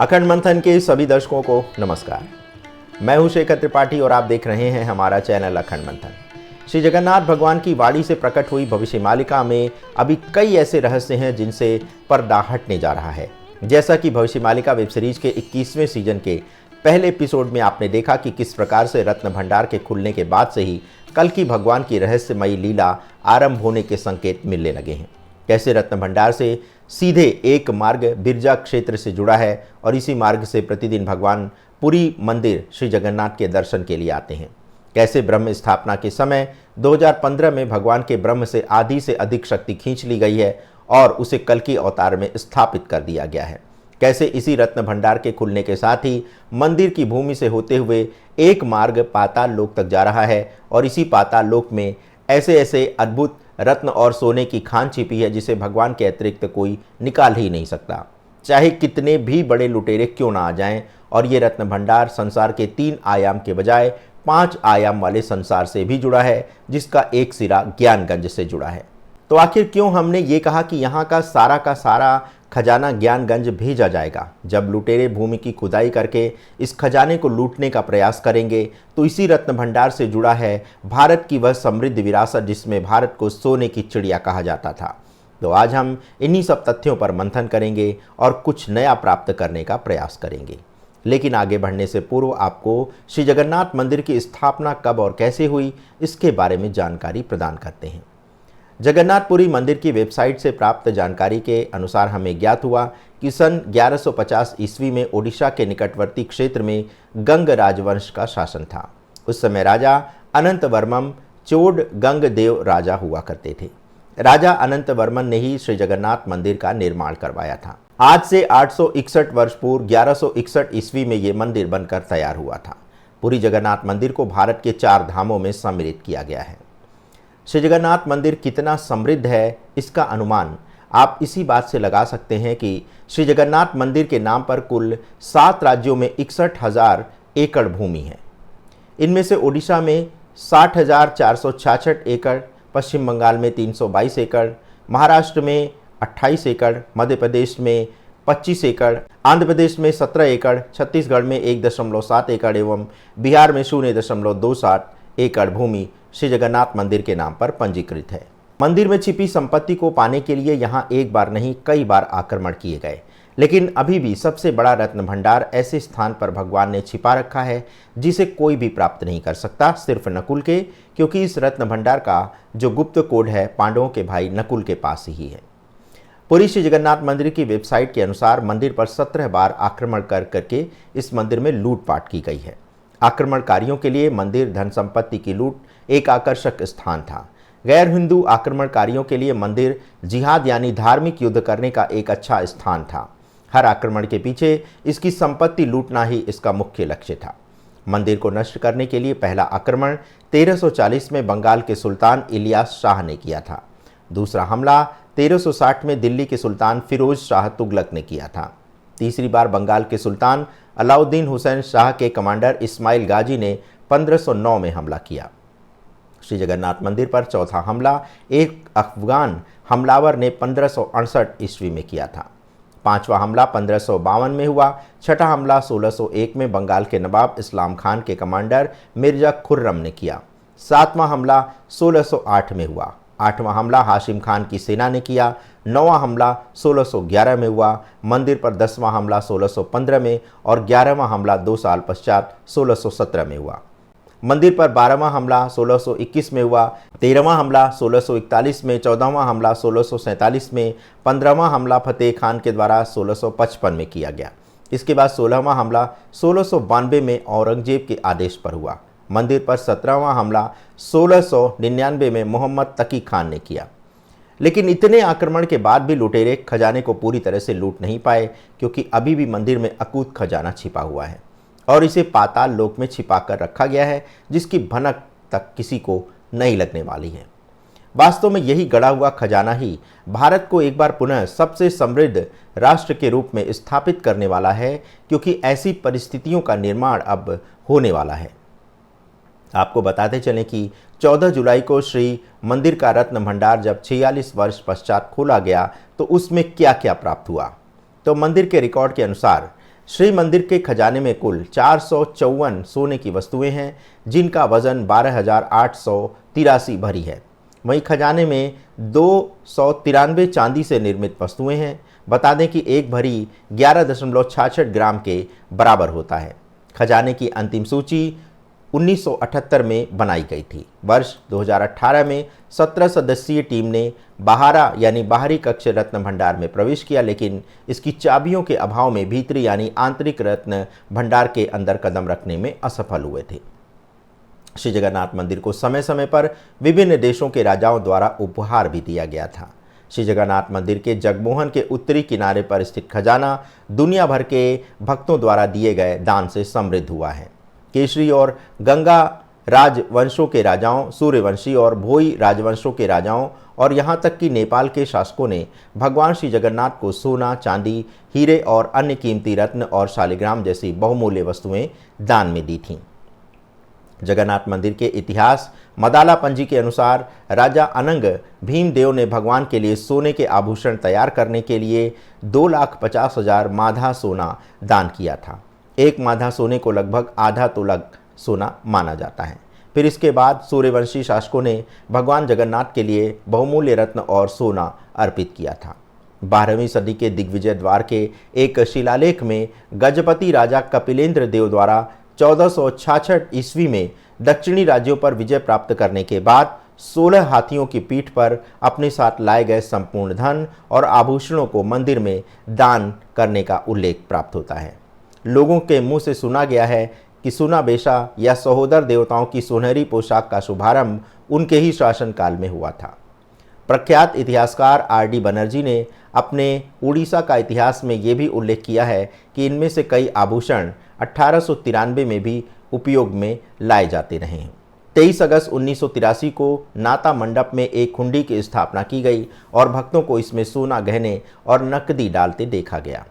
अखंड मंथन के सभी दर्शकों को नमस्कार। मैं हूं शेखर त्रिपाठी और आप देख रहे हैं हमारा चैनल अखंड मंथन। श्री जगन्नाथ भगवान की वाणी से प्रकट हुई भविष्य मालिका में अभी कई ऐसे रहस्य हैं जिनसे पर्दा हटने जा रहा है। जैसा कि भविष्य मालिका वेब सीरीज के 21वें सीजन के पहले एपिसोड में आपने देखा कि किस प्रकार से रत्न भंडार के खुलने के बाद से ही कल्कि भगवान की रहस्यमयी लीला आरंभ होने के संकेत मिलने लगे हैं। कैसे रत्न भंडार से सीधे एक मार्ग बिरजा क्षेत्र से जुड़ा है और इसी मार्ग से प्रतिदिन भगवान पुरी मंदिर श्री जगन्नाथ के दर्शन के लिए आते हैं। कैसे ब्रह्म स्थापना के समय 2015 में भगवान के ब्रह्म से आधी से अधिक शक्ति खींच ली गई है और उसे कल्कि अवतार में स्थापित कर दिया गया है। कैसे इसी रत्न भंडार के खुलने के साथ ही मंदिर की भूमि से होते हुए एक मार्ग पाताल लोक तक जा रहा है और इसी पाताल लोक में ऐसे ऐसे अद्भुत रत्न और सोने की खान छिपी है जिसे भगवान के अतिरिक्त कोई निकाल ही नहीं सकता, चाहे कितने भी बड़े लुटेरे क्यों ना आ जाएं। और ये रत्न भंडार संसार के 3 आयाम के बजाय 5 आयाम वाले संसार से भी जुड़ा है, जिसका एक सिरा ज्ञानगंज से जुड़ा है। तो आखिर क्यों हमने ये कहा कि यहाँ का सारा खजाना ज्ञानगंज भेजा जाएगा? जब लुटेरे भूमि की खुदाई करके इस खजाने को लूटने का प्रयास करेंगे तो इसी रत्न भंडार से जुड़ा है भारत की वह समृद्ध विरासत जिसमें भारत को सोने की चिड़िया कहा जाता था। तो आज हम इन्हीं सब तथ्यों पर मंथन करेंगे और कुछ नया प्राप्त करने का प्रयास करेंगे। लेकिन आगे बढ़ने से पूर्व आपको श्री जगन्नाथ मंदिर की स्थापना कब और कैसे हुई, इसके बारे में जानकारी प्रदान करते हैं। जगन्नाथपुरी मंदिर की वेबसाइट से प्राप्त जानकारी के अनुसार हमें ज्ञात हुआ कि सन 1150 ईस्वी में ओडिशा के निकटवर्ती क्षेत्र में गंग राजवंश का शासन था। उस समय राजा अनंत वर्मन चोड गंग देव राजा हुआ करते थे। राजा अनंत वर्मन ने ही श्री जगन्नाथ मंदिर का निर्माण करवाया था। आज से 861 वर्ष पूर्व 1161 ईस्वी में ये मंदिर बनकर तैयार हुआ था। पुरी जगन्नाथ मंदिर को भारत के 4 धामों में सम्मिलित किया गया है। श्री जगन्नाथ मंदिर कितना समृद्ध है, इसका अनुमान आप इसी बात से लगा सकते हैं कि श्री जगन्नाथ मंदिर के नाम पर कुल 7 राज्यों में 61,000 एकड़ भूमि है। इनमें से ओडिशा में 60,466 एकड़, पश्चिम बंगाल में 322 एकड़, महाराष्ट्र में 28 एकड़, मध्य प्रदेश में 25 एकड़, आंध्र प्रदेश में 17 एकड़, छत्तीसगढ़ में 1.7 एकड़ एवं बिहार में 0.27 एकड़ भूमि श्री जगन्नाथ मंदिर के नाम पर पंजीकृत है। मंदिर में छिपी संपत्ति को पाने के लिए यहाँ एक बार नहीं कई बार आक्रमण किए गए, लेकिन अभी भी सबसे बड़ा रत्न भंडार ऐसे स्थान पर भगवान ने छिपा रखा है जिसे कोई भी प्राप्त नहीं कर सकता, सिर्फ नकुल के, क्योंकि इस रत्न भंडार का जो गुप्त कोड है पांडवों के भाई नकुल के पास ही है। पुरी श्री जगन्नाथ मंदिर की वेबसाइट के अनुसार मंदिर पर 17 बार आक्रमण करके इस मंदिर में लूटपाट की गई है। आक्रमणकारियों के लिए मंदिर धन संपत्ति की लूट एक आकर्षक स्थान था। गैर हिंदू आक्रमणकारियों के लिए मंदिर जिहाद यानी धार्मिक युद्ध करने का एक अच्छा स्थान था। हर आक्रमण के पीछे इसकी संपत्ति लूटना ही इसका मुख्य लक्ष्य था। मंदिर को नष्ट करने के लिए पहला आक्रमण 1340 में बंगाल के सुल्तान इलियास शाह ने किया था। दूसरा हमला 1360 में दिल्ली के सुल्तान फिरोज शाह तुगलक ने किया था। तीसरी बार बंगाल के सुल्तान अलाउद्दीन हुसैन शाह के कमांडर इस्माइल गाजी ने 1509 में हमला किया। श्री जगन्नाथ मंदिर पर चौथा हमला एक अफगान हमलावर ने 1568 ईस्वी में किया था। पांचवा हमला 1552 में हुआ। छठा हमला 1601 में बंगाल के नवाब इस्लाम खान के कमांडर मिर्जा खुर्रम ने किया। सातवां हमला 1608 में हुआ। आठवां हमला हाशिम खान की सेना ने किया। नौवां हमला 1611 में हुआ। मंदिर पर 10वां हमला 1615 में और 11वां हमला 2 साल पश्चात 1617 में हुआ। मंदिर पर 12वां हमला 1621 में हुआ। 13वां हमला 1641 में, 14वां हमला 1647 में, 15वां हमला फतेह खान के द्वारा 1655 में किया गया। इसके बाद 16वां हमला 1692 में औरंगजेब के आदेश पर हुआ। मंदिर पर 17वां हमला 1699 में मोहम्मद तकी खान ने किया। लेकिन इतने आक्रमण के बाद भी लुटेरे खजाने को पूरी तरह से लूट नहीं पाए, क्योंकि अभी भी मंदिर में अकूत खजाना छिपा हुआ है और इसे पाताल लोक में छिपा कर रखा गया है, जिसकी भनक तक किसी को नहीं लगने वाली है। वास्तव में यही गड़ा हुआ खजाना ही भारत को एक बार पुनः सबसे समृद्ध राष्ट्र के रूप में स्थापित करने वाला है, क्योंकि ऐसी परिस्थितियों का निर्माण अब होने वाला है। आपको बताते चलें कि 14 जुलाई को श्री मंदिर का रत्न भंडार जब 46 वर्ष पश्चात खोला गया तो उसमें क्या क्या प्राप्त हुआ। तो मंदिर के रिकॉर्ड के अनुसार श्री मंदिर के खजाने में कुल 454 सोने की वस्तुएं हैं, जिनका वजन 12,883 भरी है। वहीं खजाने में 293 चांदी से निर्मित वस्तुएं हैं। बता दें कि एक भरी 11.66 ग्राम के बराबर होता है। खजाने की अंतिम सूची 1978 में बनाई गई थी। वर्ष 2018 में 17 सदस्यीय टीम ने बाहरा यानी बाहरी कक्ष रत्न भंडार में प्रवेश किया, लेकिन इसकी चाबियों के अभाव में भीतरी यानी आंतरिक रत्न भंडार के अंदर कदम रखने में असफल हुए थे। श्री जगन्नाथ मंदिर को समय समय पर विभिन्न देशों के राजाओं द्वारा उपहार भी दिया गया था। श्री जगन्नाथ मंदिर के जगमोहन के उत्तरी किनारे पर स्थित खजाना दुनिया भर के भक्तों द्वारा दिए गए दान से समृद्ध हुआ है। केसरी और गंगा राजवंशों के राजाओं, सूर्यवंशी और भोई राजवंशों के राजाओं और यहाँ तक कि नेपाल के शासकों ने भगवान श्री जगन्नाथ को सोना, चांदी, हीरे और अन्य कीमती रत्न और शालिग्राम जैसी बहुमूल्य वस्तुएं दान में दी थीं। जगन्नाथ मंदिर के इतिहास मदाला पंजी के अनुसार राजा अनंग भीमदेव ने भगवान के लिए सोने के आभूषण तैयार करने के लिए 2,50,000 माधा सोना दान किया था। एक माधा सोने को लगभग आधा तोला सोना माना जाता है। फिर इसके बाद सूर्यवंशी शासकों ने भगवान जगन्नाथ के लिए बहुमूल्य रत्न और सोना अर्पित किया था। 12वीं सदी के दिग्विजय द्वार के एक शिलालेख में गजपति राजा कपिलेंद्र देव द्वारा 1466 ईस्वी में दक्षिणी राज्यों पर विजय प्राप्त करने के बाद 16 हाथियों की पीठ पर अपने साथ लाए गए संपूर्ण धन और आभूषणों को मंदिर में दान करने का उल्लेख प्राप्त होता है। लोगों के मुंह से सुना गया है कि सुना बेशा या सहोदर देवताओं की सुनहरी पोशाक का शुभारंभ उनके ही शासनकाल में हुआ था। प्रख्यात इतिहासकार R.D. बनर्जी ने अपने उड़ीसा का इतिहास में ये भी उल्लेख किया है कि इनमें से कई आभूषण 1893 में भी उपयोग में लाए जाते रहे हैं। 23 अगस्त 1983 को नाता मंडप में एक हुंडी की स्थापना की गई और भक्तों को इसमें सोना, गहने और नकदी डालते देखा गया।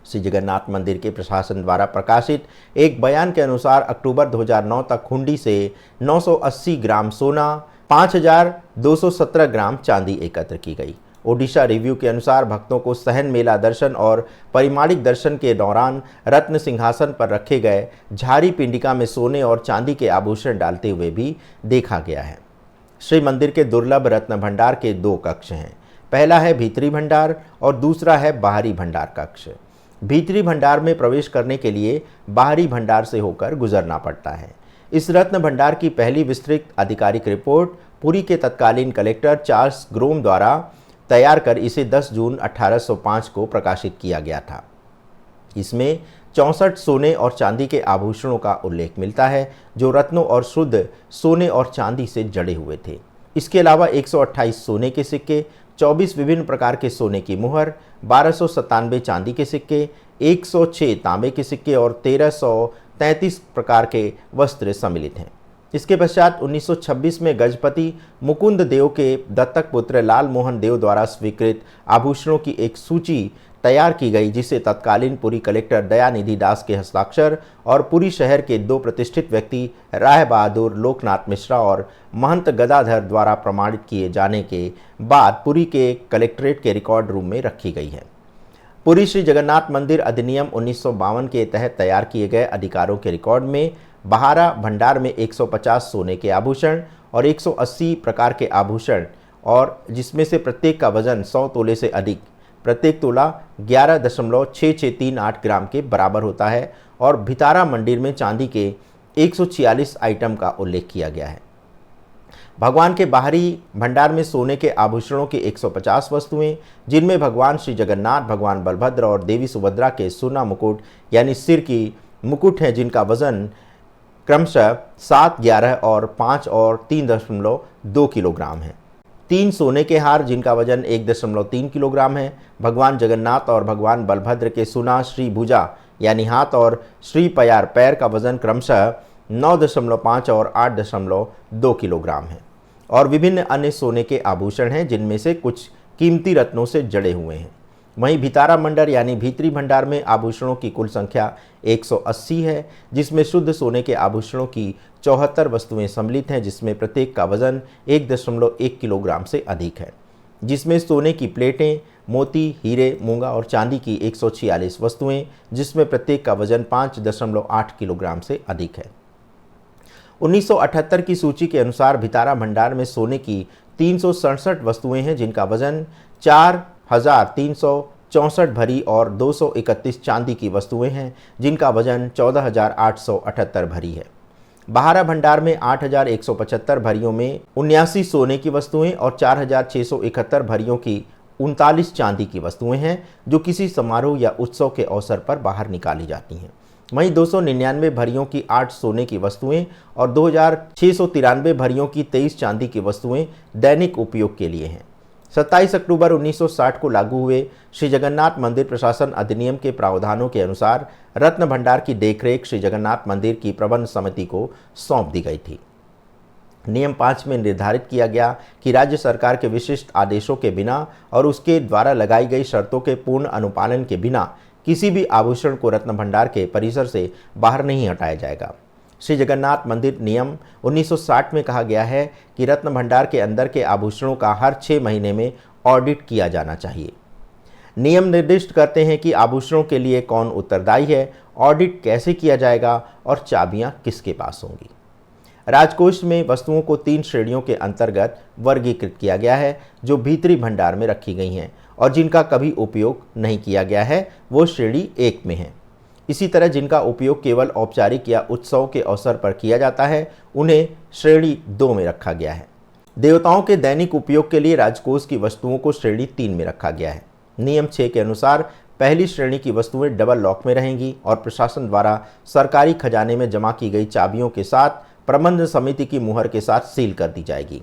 श्री जगन्नाथ मंदिर के प्रशासन द्वारा प्रकाशित एक बयान के अनुसार अक्टूबर 2009 तक हुंडी से 980 ग्राम सोना, 5,217 ग्राम चांदी एकत्र की गई। ओडिशा रिव्यू के अनुसार भक्तों को सहन मेला दर्शन और परिमाणिक दर्शन के दौरान रत्न सिंहासन पर रखे गए झारी पिंडिका में सोने और चांदी के आभूषण डालते हुए भी देखा गया है। श्री मंदिर के दुर्लभ रत्न भंडार के 2 कक्ष हैं। पहला है भीतरी भंडार और दूसरा है बाहरी भंडार कक्ष। भीतरी भंडार में प्रवेश करने के लिए बाहरी भंडार से होकर गुजरना पड़ता है। इस रत्न भंडार की पहली विस्तृत आधिकारिक रिपोर्ट पुरी के तत्कालीन कलेक्टर चार्ल्स ग्रोम द्वारा तैयार कर इसे 10 जून 1805 को प्रकाशित किया गया था। इसमें 64 सोने और चांदी के आभूषणों का उल्लेख मिलता है जो रत्नों और शुद्ध सोने और चांदी से जड़े हुए थे। इसके अलावा 128 सोने के सिक्के, 24 विभिन्न प्रकार के सोने की मुहर, 1297 चांदी के सिक्के, 106 तांबे के सिक्के और 1333 प्रकार के वस्त्र सम्मिलित हैं। इसके पश्चात 1926 में गजपति मुकुंद देव के दत्तक पुत्र लाल मोहन देव द्वारा स्वीकृत आभूषणों की एक सूची तैयार की गई, जिसे तत्कालीन पुरी कलेक्टर दयानिधि दास के हस्ताक्षर और पुरी शहर के 2 प्रतिष्ठित व्यक्ति राय बहादुर लोकनाथ मिश्रा और महंत गदाधर द्वारा प्रमाणित किए जाने के बाद पुरी के कलेक्ट्रेट के रिकॉर्ड रूम में रखी गई है। पुरी श्री जगन्नाथ मंदिर अधिनियम 1952 के तहत तैयार किए गए अधिकारों के रिकॉर्ड में बाहरा भंडार में 150 सोने के आभूषण और 180 प्रकार के आभूषण, और जिसमें से प्रत्येक का वजन 100 तोले से अधिक, प्रत्येक तोला 11.6638 ग्राम के बराबर होता है, और भितारा मंदिर में चांदी के 146 आइटम का उल्लेख किया गया है। भगवान के बाहरी भंडार में सोने के आभूषणों की 150 वस्तुएं, जिनमें भगवान श्री जगन्नाथ, भगवान बलभद्र और देवी सुभद्रा के सोना मुकुट यानी सिर की मुकुट हैं, जिनका वजन क्रमशः 7, 11 और 5 और 3.2 किलोग्राम है। 3 सोने के हार जिनका वजन 1.3 किलोग्राम है। भगवान जगन्नाथ और भगवान बलभद्र के सुना श्री भुजा यानी हाथ और श्री पयार पैर का वजन क्रमशः 9.5 और 8.2 किलोग्राम है। और विभिन्न अन्य सोने के आभूषण हैं, जिनमें से कुछ कीमती रत्नों से जड़े हुए हैं। वहीं भितारा मंडल यानी भीतरी भंडार में आभूषणों की कुल संख्या 180 है, जिसमें शुद्ध सोने के आभूषणों की 74 वस्तुएं सम्मिलित हैं, जिसमें प्रत्येक का वजन 1.1 किलोग्राम से अधिक है। जिसमें सोने की प्लेटें, मोती, हीरे, मूंगा और चांदी की 146 वस्तुएं, जिसमें प्रत्येक का वजन 5.8 किलोग्राम से अधिक है। 1978 की सूची के अनुसार भितारा भंडार में सोने की 367 वस्तुएं हैं, जिनका वजन 4,364 भरी और 231 चांदी की वस्तुएं हैं, जिनका वजन 14,878 भरी है। बहारा भंडार में 8,175 भरियों में 79 सोने की वस्तुएं और 4,671 भरियों की 39 चांदी की वस्तुएं हैं, जो किसी समारोह या उत्सव के अवसर पर बाहर निकाली जाती हैं। वहीं 299 भरियों की 8 सोने की वस्तुएं और 2,693 भरियों की 23 चांदी की वस्तुएं दैनिक उपयोग के लिए हैं। 27 अक्टूबर 1960 को लागू हुए श्री जगन्नाथ मंदिर प्रशासन अधिनियम के प्रावधानों के अनुसार रत्न भंडार की देखरेख श्री जगन्नाथ मंदिर की प्रबंध समिति को सौंप दी गई थी। नियम 5 में निर्धारित किया गया कि राज्य सरकार के विशिष्ट आदेशों के बिना और उसके द्वारा लगाई गई शर्तों के पूर्ण अनुपालन के बिना किसी भी आभूषण को रत्न भंडार के परिसर से बाहर नहीं हटाया जाएगा। श्री जगन्नाथ मंदिर नियम 1960 में कहा गया है कि रत्न भंडार के अंदर के आभूषणों का हर 6 महीने में ऑडिट किया जाना चाहिए। नियम निर्दिष्ट करते हैं कि आभूषणों के लिए कौन उत्तरदायी है, ऑडिट कैसे किया जाएगा और चाबियां किसके पास होंगी। राजकोष में वस्तुओं को 3 श्रेणियों के अंतर्गत वर्गीकृत किया गया है, जो भीतरी भंडार में रखी गई हैं और जिनका कभी उपयोग नहीं किया गया है, वो श्रेणी 1 में है। इसी तरह जिनका उपयोग केवल औपचारिक या उत्सव के अवसर पर किया जाता है, उन्हें श्रेणी 2 में रखा गया है। देवताओं के दैनिक उपयोग के लिए राजकोष की वस्तुओं को श्रेणी 3 में रखा गया है। नियम 6 के अनुसार पहली श्रेणी की वस्तुएं डबल लॉक में रहेंगी और प्रशासन द्वारा सरकारी खजाने में जमा की गई चाबियों के साथ प्रबंध समिति की मुहर के साथ सील कर दी जाएगी।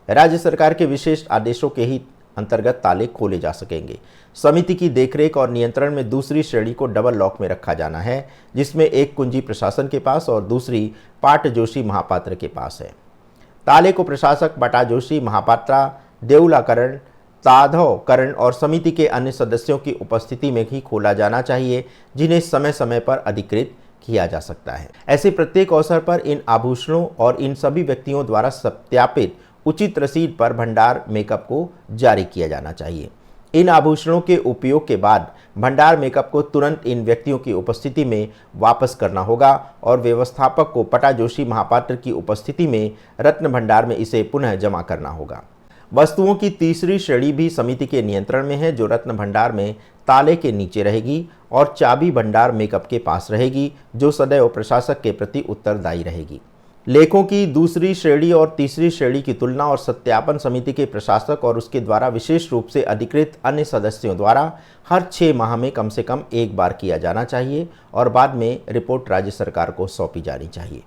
राज्य सरकार के विशेष आदेशों के ही अंतर्गत ताले खोले जा सकेंगे। समिति की देखरेख और नियंत्रण में दूसरी श्रेणी को डबल लॉक में रखा जाना है, जिसमें एक कुंजी प्रशासन के पास और दूसरी पाट जोशी महापात्र के पास है। ताले को प्रशासक पाटा जोशी महापात्रा, देउलाकरण, ताधवकरण और समिति के अन्य सदस्यों की उपस्थिति में ही खोला जाना चाहिए, जिन्हें समय समय पर अधिकृत किया जा सकता है। ऐसे प्रत्येक अवसर पर इन आभूषणों और इन सभी व्यक्तियों द्वारा सत्यापित उचित रसीद पर भंडार मेकअप को जारी किया जाना चाहिए। इन आभूषणों के उपयोग के बाद भंडार मेकअप को तुरंत इन व्यक्तियों की उपस्थिति में वापस करना होगा और व्यवस्थापक को पटा जोशी महापात्र की उपस्थिति में रत्न भंडार में इसे पुनः जमा करना होगा। वस्तुओं की तीसरी श्रेणी भी समिति के नियंत्रण में है, जो रत्न भंडार में ताले के नीचे रहेगी और चाबी भंडार मेकअप के पास रहेगी, जो सदैव प्रशासक के प्रति उत्तरदायी रहेगी। लेखों की दूसरी श्रेणी और तीसरी श्रेणी की तुलना और सत्यापन समिति के प्रशासक और उसके द्वारा विशेष रूप से अधिकृत अन्य सदस्यों द्वारा हर 6 माह में कम से कम एक बार किया जाना चाहिए और बाद में रिपोर्ट राज्य सरकार को सौंपी जानी चाहिए।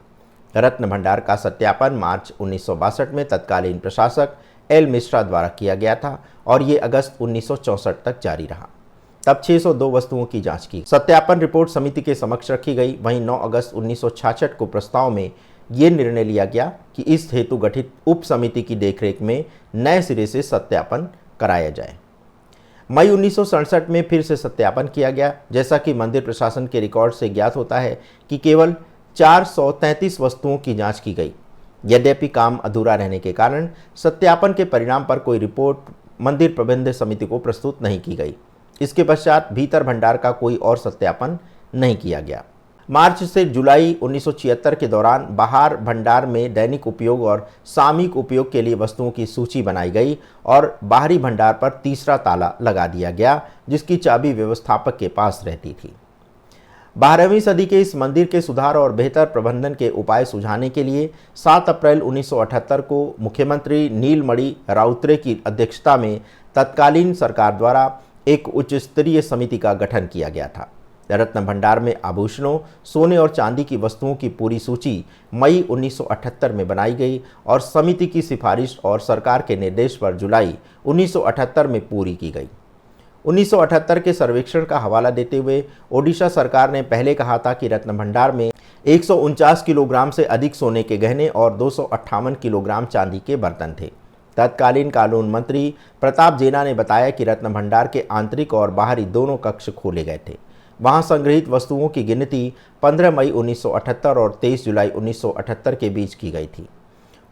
रत्न भंडार का सत्यापन मार्च 1962 में तत्कालीन प्रशासक एल मिश्रा द्वारा किया गया था और ये अगस्त 1964 तक जारी रहा। तब 602 वस्तुओं की जांच की। सत्यापन रिपोर्ट समिति के समक्ष रखी गई। वहीं 9 अगस्त 1966 को प्रस्ताव में ये निर्णय लिया गया कि इस हेतु गठित उप समिति की देखरेख में नए सिरे से सत्यापन कराया जाए। मई 1967 में फिर से सत्यापन किया गया। जैसा कि मंदिर प्रशासन के रिकॉर्ड से ज्ञात होता है कि केवल 433 वस्तुओं की जांच की गई। यद्यपि काम अधूरा रहने के कारण सत्यापन के परिणाम पर कोई रिपोर्ट मंदिर प्रबंध समिति को प्रस्तुत नहीं की गई। इसके पश्चात भीतर भंडार का कोई और सत्यापन नहीं किया गया। मार्च से जुलाई 1976 के दौरान बाहर भंडार में दैनिक उपयोग और सामयिक उपयोग के लिए वस्तुओं की सूची बनाई गई और बाहरी भंडार पर तीसरा ताला लगा दिया गया, जिसकी चाबी व्यवस्थापक के पास रहती थी। 12वीं सदी के इस मंदिर के सुधार और बेहतर प्रबंधन के उपाय सुझाने के लिए 7 अप्रैल 1978 को मुख्यमंत्री नीलमणि राउतरे की अध्यक्षता में तत्कालीन सरकार द्वारा एक उच्च स्तरीय समिति का गठन किया गया था। रत्न भंडार में आभूषणों, सोने और चांदी की वस्तुओं की पूरी सूची मई 1978 में बनाई गई और समिति की सिफारिश और सरकार के निर्देश पर जुलाई 1978 में पूरी की गई। 1978 के सर्वेक्षण का हवाला देते हुए ओडिशा सरकार ने पहले कहा था कि रत्न भंडार में 149 किलोग्राम से अधिक सोने के गहने और 258 किलोग्राम चांदी के बर्तन थे। तत्कालीन कानून मंत्री प्रताप जेना ने बताया कि रत्न भंडार के आंतरिक और बाहरी दोनों कक्ष खोले गए थे। वहां संग्रहित वस्तुओं की गिनती 15 मई 1978 और 23 जुलाई 1978 के बीच की गई थी।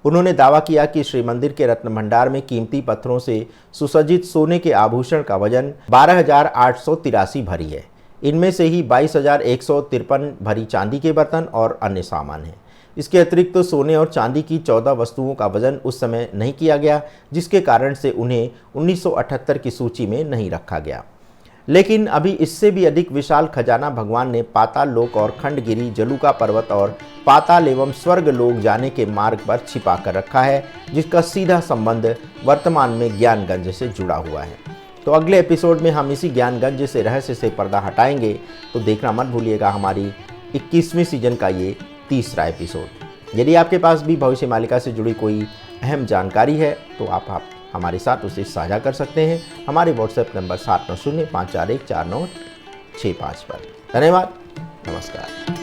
उन्होंने दावा किया कि श्री मंदिर के रत्न भंडार में कीमती पत्थरों से सुसज्जित सोने के आभूषण का वजन 12,883 भरी है। इनमें से ही 22,153 भरी चांदी के बर्तन और अन्य सामान हैं। इसके अतिरिक्त तो सोने और चांदी की 14 वस्तुओं का वजन उस समय नहीं किया गया, जिसके कारण से उन्हें 1978 की सूची में नहीं रखा गया। लेकिन अभी इससे भी अधिक विशाल खजाना भगवान ने पाताल लोक और खंडगिरी, जलुका पर्वत और पाताल एवं स्वर्ग लोक जाने के मार्ग पर छिपा कर रखा है, जिसका सीधा संबंध वर्तमान में ज्ञानगंज से जुड़ा हुआ है। तो अगले एपिसोड में हम इसी ज्ञानगंज से रहस्य से पर्दा हटाएंगे, तो देखना मत भूलिएगा हमारी 21वीं सीजन का ये तीसरा एपिसोड। यदि आपके पास भी भविष्य मालिका से जुड़ी कोई अहम जानकारी है तो आप हमारे साथ उसे साझा कर सकते हैं हमारे व्हाट्सएप नंबर 7905414965 पर। धन्यवाद, नमस्कार।